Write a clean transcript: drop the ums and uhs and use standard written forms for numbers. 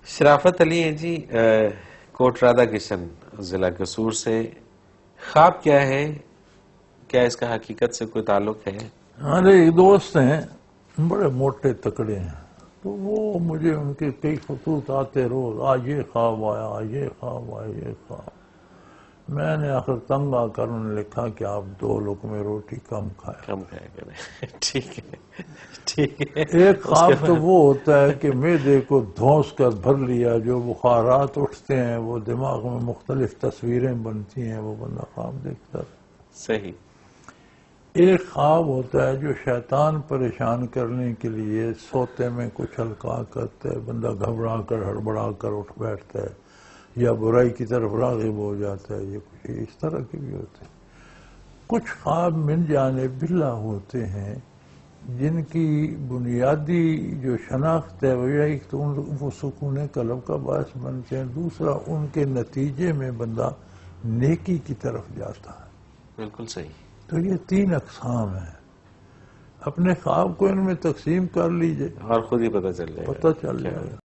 شرافت علی ہیں جی، کوٹ رادھا کشن ضلع قصور سے. خواب کیا ہے؟ کیا اس کا حقیقت سے کوئی تعلق ہے؟ ہمارے ایک دوست ہیں، بڑے موٹے تکڑے ہیں، تو وہ مجھے ان کے کئی خطوط آتے روز، آج یہ خواب آیا، یہ خواب آیا، یہ خواب. میں نے آخر تنگ آ کر انہوں نے لکھا کہ آپ 2 لقمے روٹی کم کھائیں. کم کھایا کریں. ٹھیک ہے، ٹھیک ہے. ایک خواب تو وہ ہوتا ہے کہ معدے کو دھونس کر بھر لیا، جو بخارات اٹھتے ہیں، وہ دماغ میں مختلف تصویریں بنتی ہیں، وہ بندہ خواب دیکھتا ہے. صحیح. ایک خواب ہوتا ہے جو شیطان پریشان کرنے کے لیے سوتے میں کچھ ہلکا کرتا ہے، بندہ گھبرا کر ہڑبڑا کر اٹھ بیٹھتا ہے یا برائی کی طرف راغب ہو جاتا ہے. یہ کچھ اس طرح کے بھی ہوتے ہیں. کچھ خواب من جانب اللہ ہوتے ہیں جن کی بنیادی جو شناخت ہے وہ ایک تو وہ سکون قلب کا باعث بنتے ہیں، دوسرا ان کے نتیجے میں بندہ نیکی کی طرف جاتا ہے. بالکل صحیح. تو یہ 3 اقسام ہیں. اپنے خواب کو ان میں تقسیم کر لیجئے، اور خود ہی پتہ چل جائے گا. پتہ چل جائے گا.